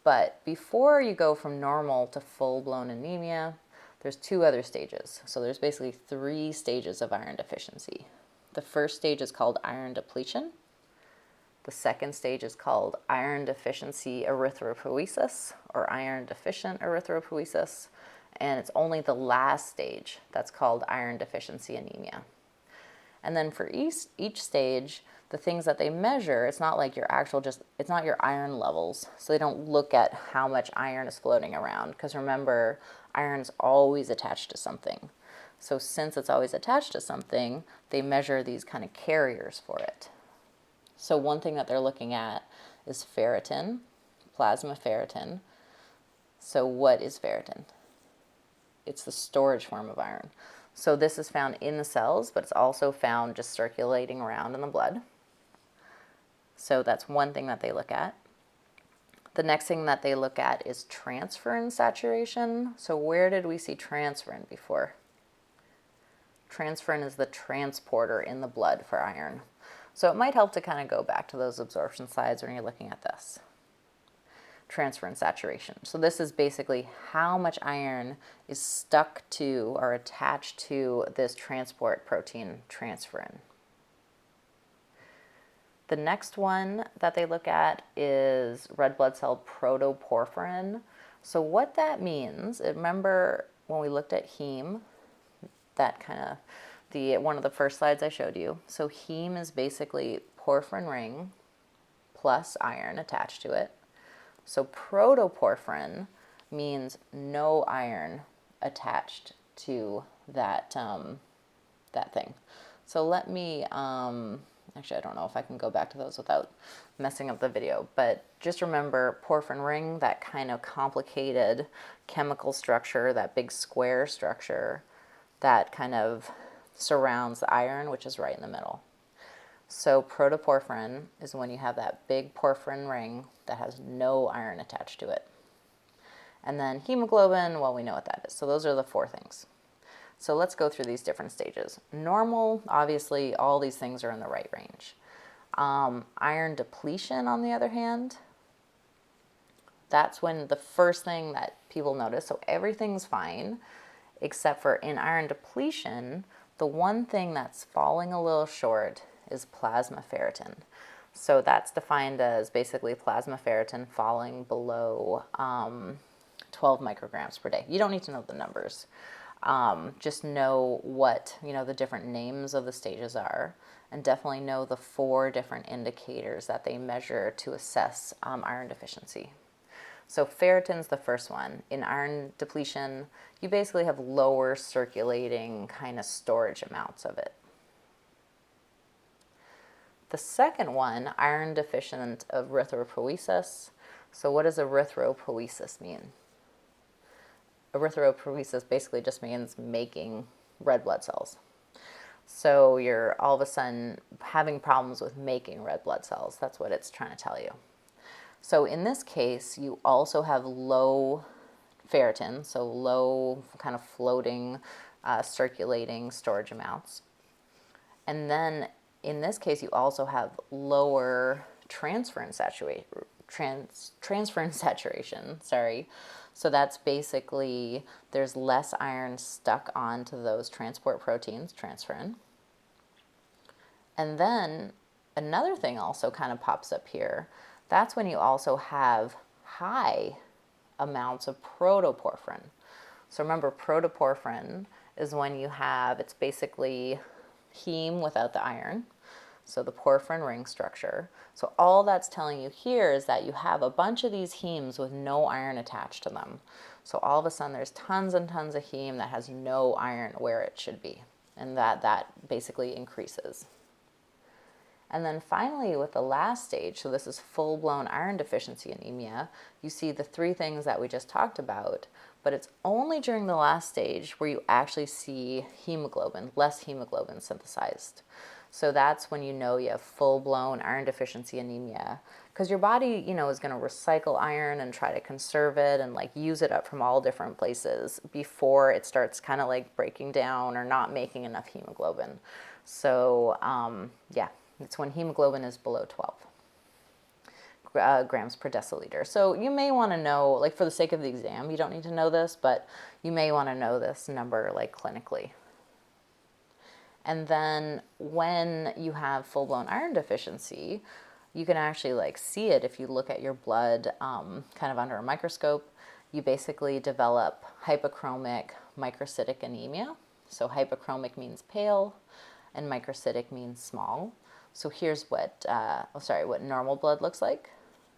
But before you go from normal to full-blown anemia, there's 2 other stages. So there's basically 3 stages of iron deficiency. The first stage is called iron depletion. The second stage is called iron deficiency erythropoiesis, or iron deficient erythropoiesis. And it's only the last stage that's called iron deficiency anemia. And then for each stage, the things that they measure, it's not like it's not your iron levels. So they don't look at how much iron is floating around, because remember, iron's always attached to something. So since it's always attached to something, they measure these kind of carriers for it. So one thing that they're looking at is ferritin, plasma ferritin. So what is ferritin? It's the storage form of iron. So this is found in the cells, but it's also found just circulating around in the blood. So that's one thing that they look at. The next thing that they look at is transferrin saturation. So where did we see transferrin before? Transferrin is the transporter in the blood for iron. So it might help to kind of go back to those absorption slides when you're looking at this. Transferrin saturation. So this is basically how much iron is stuck to or attached to this transport protein, transferrin. The next one that they look at is red blood cell protoporphyrin. So what that means, remember when we looked at heme, that kind of one of the first slides I showed you. So heme is basically porphyrin ring plus iron attached to it. So protoporphyrin means no iron attached to that that thing. So let me, actually I don't know if I can go back to those without messing up the video, but just remember porphyrin ring, that kind of complicated chemical structure, that big square structure that kind of surrounds the iron, which is right in the middle. So protoporphyrin is when you have that big porphyrin ring that has no iron attached to it. And then hemoglobin, well, we know what that is. So those are the 4 things. So let's go through these different stages. Normal, obviously, all these things are in the right range. Iron depletion, on the other hand, that's when the first thing that people notice, so everything's fine, except for in iron depletion, the one thing that's falling a little short is plasma ferritin. So that's defined as basically plasma ferritin falling below 12 micrograms per day. You don't need to know the numbers. Just know what, the different names of the stages are, and definitely know the 4 different indicators that they measure to assess iron deficiency. So ferritin's the first one. In iron depletion, you basically have lower circulating kind of storage amounts of it. The second one, iron deficient erythropoiesis. So what does erythropoiesis mean? Erythropoiesis basically just means making red blood cells. So you're all of a sudden having problems with making red blood cells. That's what it's trying to tell you. So in this case, you also have low ferritin, so low kind of floating, circulating storage amounts. And then in this case, you also have lower transferrin transferrin saturation, sorry. So that's basically there's less iron stuck onto those transport proteins, transferrin. And then another thing also kind of pops up here. That's when you also have high amounts of protoporphyrin. So remember, protoporphyrin is when you have, it's basically heme without the iron. So the porphyrin ring structure. So all that's telling you here is that you have a bunch of these hemes with no iron attached to them. So all of a sudden there's tons and tons of heme that has no iron where it should be. And that basically increases. And then finally, with the last stage, so this is full-blown iron deficiency anemia, you see the three things that we just talked about, but it's only during the last stage where you actually see hemoglobin, less hemoglobin synthesized. So that's when you know you have full-blown iron deficiency anemia, because your body, is going to recycle iron and try to conserve it and like use it up from all different places before it starts kind of like breaking down or not making enough hemoglobin. So yeah. It's when hemoglobin is below 12 grams per deciliter. So you may want to know, like for the sake of the exam, you don't need to know this, but you may want to know this number like clinically. And then when you have full-blown iron deficiency, you can actually like see it if you look at your blood kind of under a microscope. You basically develop hypochromic microcytic anemia. So hypochromic means pale and microcytic means small. So here's what normal blood looks like.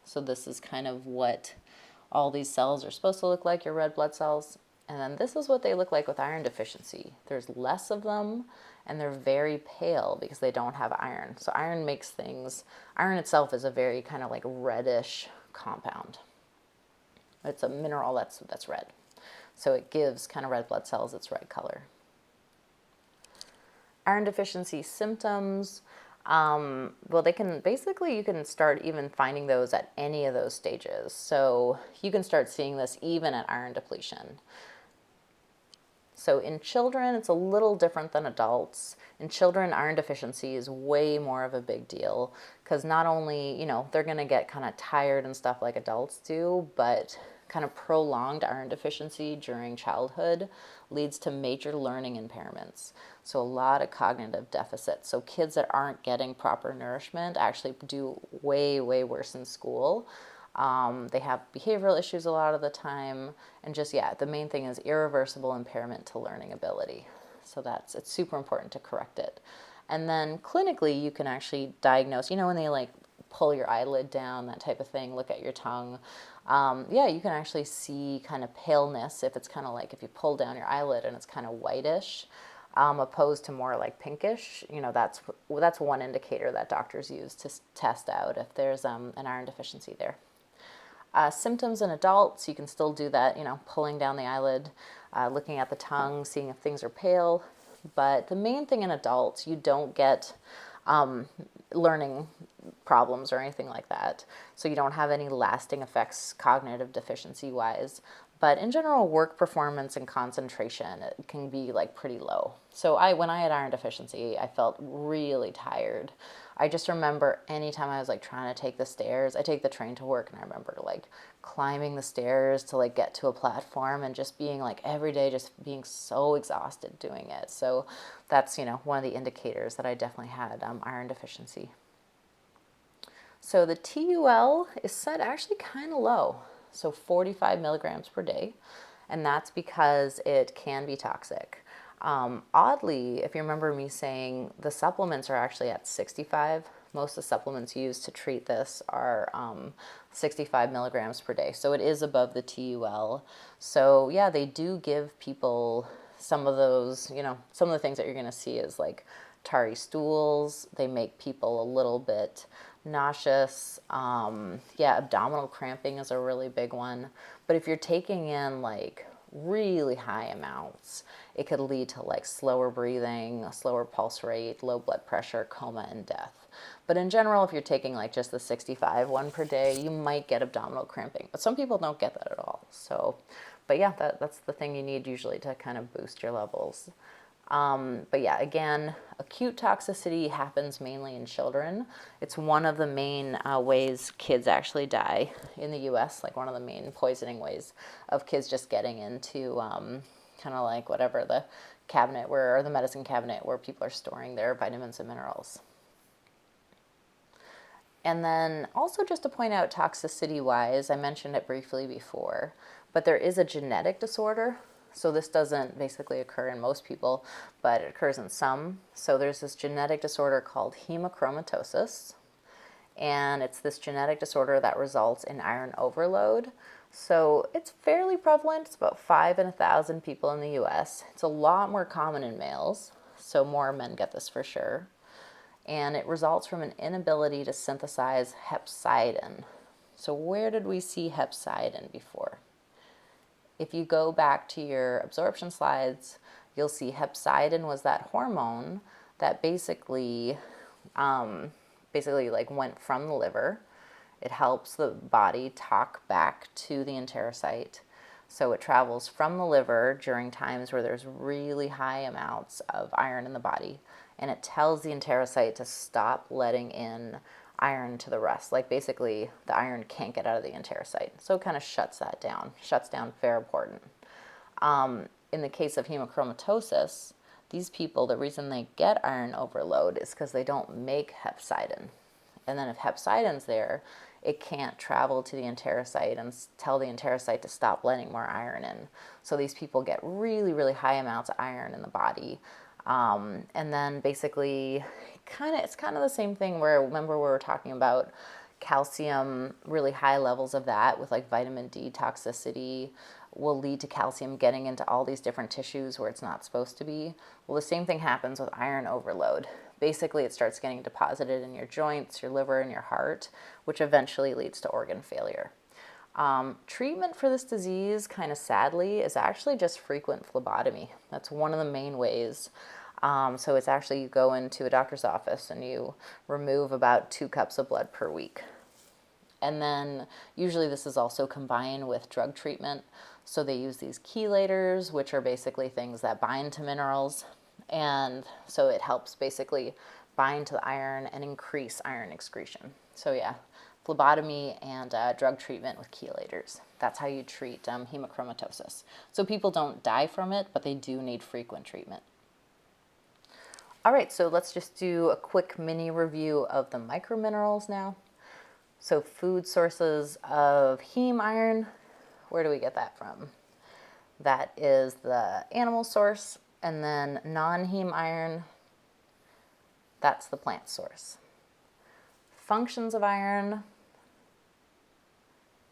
So this is kind of what all these cells are supposed to look like, your red blood cells. And then this is what they look like with iron deficiency. There's less of them, and they're very pale because they don't have iron. So iron itself is a very kind of like reddish compound. It's a mineral that's red. So it gives kind of red blood cells its red color. Iron deficiency symptoms. Well, you can start even finding those at any of those stages. So you can start seeing this even at iron depletion. So in children, it's a little different than adults. In children, iron deficiency is way more of a big deal because not only, they're going to get kind of tired and stuff like adults do, but kind of prolonged iron deficiency during childhood leads to major learning impairments. So a lot of cognitive deficits. So kids that aren't getting proper nourishment actually do way, way worse in school. They have behavioral issues a lot of the time. And the main thing is irreversible impairment to learning ability. So it's super important to correct it. And then clinically, you can actually diagnose, when they like pull your eyelid down, that type of thing, look at your tongue. You can actually see kind of paleness if it's kind of like if you pull down your eyelid and it's kind of whitish, opposed to more like pinkish. That's one indicator that doctors use to test out if there's an iron deficiency there. Symptoms in adults, you can still do that, pulling down the eyelid, looking at the tongue, seeing if things are pale. But the main thing in adults, you don't get learning problems or anything like that. So you don't have any lasting effects cognitive deficiency wise. But in general, work performance and concentration, it can be like pretty low. So when I had iron deficiency, I felt really tired. I just remember anytime I was like trying to take the stairs, I take the train to work, and I remember like climbing the stairs to like get to a platform and just being like every day just being so exhausted doing it. So that's, one of the indicators that I definitely had iron deficiency. So the TUL is set actually kind of low, so 45 milligrams per day, and that's because it can be toxic. Oddly, if you remember me saying the supplements are actually at 65, most of the supplements used to treat this are 65 milligrams per day, so it is above the TUL. So they do give people some of those, some of the things that you're going to see is like tarry stools. They make people a little bit nauseous. Abdominal cramping is a really big one. But if you're taking in like really high amounts, it could lead to like slower breathing, a slower pulse rate, low blood pressure, coma, and death. But in general, if you're taking like just the 65 one per day, you might get abdominal cramping. But some people don't get that at all. So, but that's the thing you need usually to kind of boost your levels. But yeah, again, acute toxicity happens mainly in children. It's one of the main ways kids actually die in the US, like one of the main poisoning ways of kids just getting into kind of like whatever the cabinet where, or the medicine cabinet where people are storing their vitamins and minerals. And then also just to point out toxicity wise, I mentioned it briefly before, but there is a genetic disorder. So this doesn't basically occur in most people, but it occurs in some. So there's this genetic disorder called hemochromatosis, and it's this genetic disorder that results in iron overload. So it's fairly prevalent. It's about 5 in 1,000 people in the US. It's a lot more common in males, so more men get this for sure. And it results from an inability to synthesize hepcidin. So where did we see hepcidin before? If you go back to your absorption slides, you'll see hepcidin was that hormone that basically like went from the liver. It helps the body talk back to the enterocyte. So it travels from the liver during times where there's really high amounts of iron in the body, and it tells the enterocyte to stop letting in iron to the rest. Like basically the iron can't get out of the enterocyte. So it kind of shuts that down, shuts down very important. In the case of hemochromatosis, these people, the reason they get iron overload is because they don't make hepcidin. And then if hepcidin's there, it can't travel to the enterocyte and tell the enterocyte to stop letting more iron in. So these people get really, really high amounts of iron in the body. And then basically, it's kind of the same thing where, remember we were talking about calcium, really high levels of that with like vitamin D toxicity will lead to calcium getting into all these different tissues where it's not supposed to be. Well, the same thing happens with iron overload. Basically, it starts getting deposited in your joints, your liver, and your heart, which eventually leads to organ failure. Treatment for this disease, kind of sadly, is actually just frequent phlebotomy. That's one of the main ways. So it's actually you go into a doctor's office and you remove about 2 cups of blood per week. And then usually this is also combined with drug treatment. So they use these chelators, which are basically things that bind to minerals. And so it helps basically bind to the iron and increase iron excretion. So yeah, phlebotomy and drug treatment with chelators. That's how you treat hemochromatosis. So people don't die from it, but they do need frequent treatment. All right, so let's just do a quick mini review of the microminerals now. So food sources of heme iron, where do we get that from? That is the animal source, and then non-heme iron, that's the plant source. Functions of iron,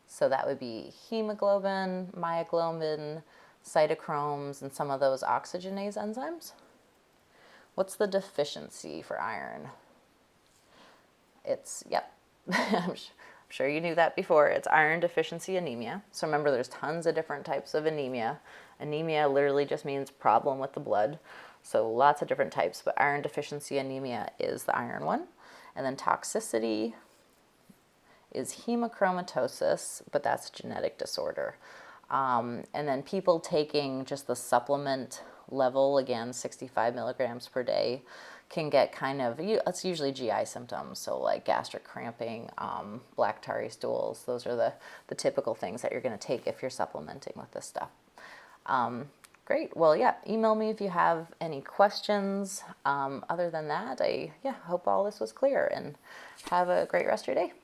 so that would be hemoglobin, myoglobin, cytochromes, and some of those oxygenase enzymes. What's the deficiency for iron? It's, yep, I'm sure you knew that before. It's iron deficiency anemia. So remember, there's tons of different types of anemia. Anemia literally just means problem with the blood. So lots of different types, but iron deficiency anemia is the iron one. And then toxicity is hemochromatosis, but that's a genetic disorder. And then people taking just the supplement level, again, 65 milligrams per day, can get kind of, it's usually GI symptoms, so like gastric cramping, black tarry stools. Those are the typical things that you're going to take if you're supplementing with this stuff. Great. Well, yeah, email me if you have any questions. Other than that, I hope all this was clear, and have a great rest of your day.